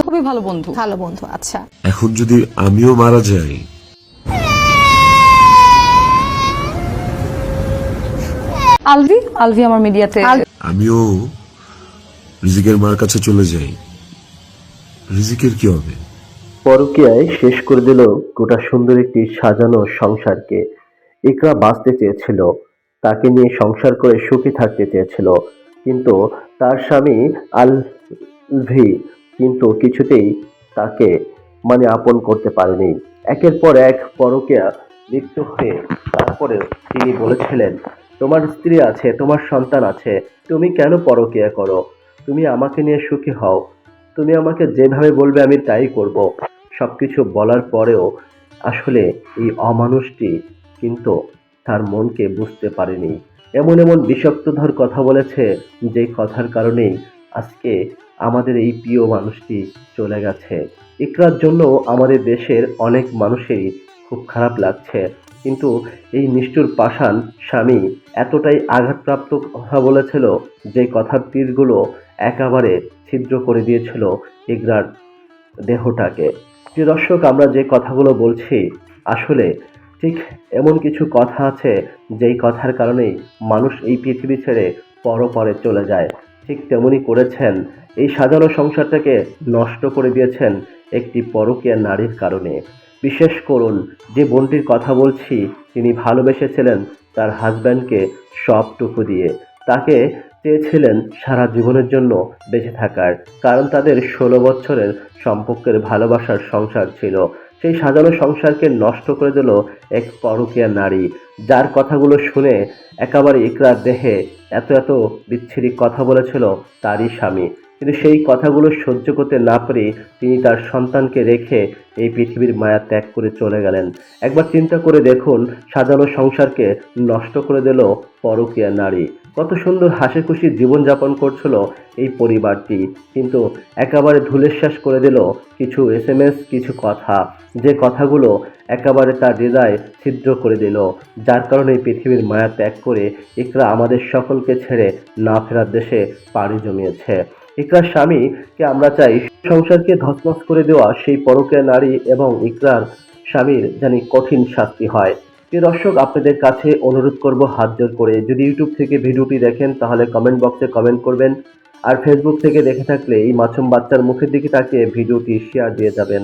খুবই ভালো বন্ধু। ভালো বন্ধু, আচ্ছা। এখন যদি আমিও মারা যাই, আলভি আমার মিডিয়াতে। আমিও রিজিকের মার কাছে চলে যাই, রিজিকের কি হবে? পরকীয়ায় শেষ করে দিল গোটা সুন্দর একটি সাজানো সংসারকে। ইকরা বাঁচতে চেয়েছিল, তাকে নিয়ে সংসার করে সুখী থাকতে চেয়েছিল, কিন্তু তার স্বামী আলভি কিন্তু কিছুতেই তাকে আপন করতে পারেনি। একের পর এক পরকীয়া লিপ্ত হয়ে তারপরে তিনি বলেছিলেন, তোমার স্ত্রী আছে, তোমার সন্তান আছে, তুমি কেন পরকীয়া করো? তুমি আমাকে নিয়ে সুখী হও, তুমি আমাকে যেভাবে বলবে আমি তাই করব। সবকিছু বলার পরেও আসলে এই অমানুষটি কিন্তু তার মনকে বুঝতে পারেনি। এমন এমন বিষাক্তধর কথা বলেছে, যে কথার কারণেই আজকে আমাদের এই প্রিয় মানুষটি চলে গেছে। ইকরার জন্য আমাদের দেশের অনেক মানুষেরই খুব খারাপ লাগছে, কিন্তু এই নিষ্ঠুর পাষাণ স্বামী এতটাই আঘাতপ্রাপ্ত কথা বলেছিল, যে কথার তীরগুলো একেবারে ছিদ্র করে দিয়েছিল ইকরার দেহটাকে। প্রিয় দর্শক, আমরা যে কথাগুলো বলছি আসলে ঠিক এমন কিছু কথা আছে, যেই কথার কারণেই মানুষ এই পৃথিবী ছেড়ে পরপারে চলে যায়। ঠিক তেমনি করেছেন, এই সাজানো সংসারটাকে নষ্ট করে দিয়েছেন একটি পরকীয়া নারীর কারণে। বিশেষ করুন, যে বোনটির কথা বলছি, তিনি ভালোবেসেছিলেন তার হাজব্যান্ডকে সবটুকু দিয়ে। তাকে চেয়েছিলেন সারা জীবনের জন্য বেঁচে থাকার, কারণ তাদের 16 বছরের সম্পর্কের ভালোবাসার সংসার ছিল। সেই সাজানো সংসারকে নষ্ট করে দিল এক পরকীয়া নারী, যার কথাগুলো শুনে একেবারে ইকরার দেহে এত এত বিচ্ছিরি কথা বলেছিল তারই স্বামী। কিন্তু সেই কথাগুলো সহ্য করতে না পেরে তিনি তার সন্তানকে রেখে এই পৃথিবীর মায়া ত্যাগ করে চলে গেলেন। একবার চিন্তা করে দেখুন, সাজানো সংসারকে নষ্ট করে দিল পরকীয়া নারী। কত সুন্দর হাসি খুশি জীবনযাপন করছিল এই পরিবারটি, কিন্তু একেবারে ধূলিসাৎ করে দিল কিছু এসএমএস, কিছু কথা, যে কথাগুলো একেবারে তার হৃদয় ছিদ্র করে দিল। যার কারণে এই পৃথিবীর মায়া ত্যাগ করে ইকরা আমাদের সকলকে ছেড়ে না ফেরার দেশে পাড়ি জমিয়েছে। ইকরার স্বামীকে আমরা চাই সংসারকে ধসমস করে দেওয়া সেই পরকীয়া নারী এবং ইকরার স্বামীর জানি কঠিন শাস্তি হয়। প্রিয় দর্শক, আপনাদের কাছে অনুরোধ করব হাত জোর করে, যদি ইউটিউব থেকে ভিডিওটি দেখেন তাহলে কমেন্ট বক্সে কমেন্ট করবেন, আর ফেসবুক থেকে দেখে থাকলে এই মাসুম বাচ্চার মুখের দিকে তাকিয়ে ভিডিওটি শেয়ার দিয়ে যাবেন।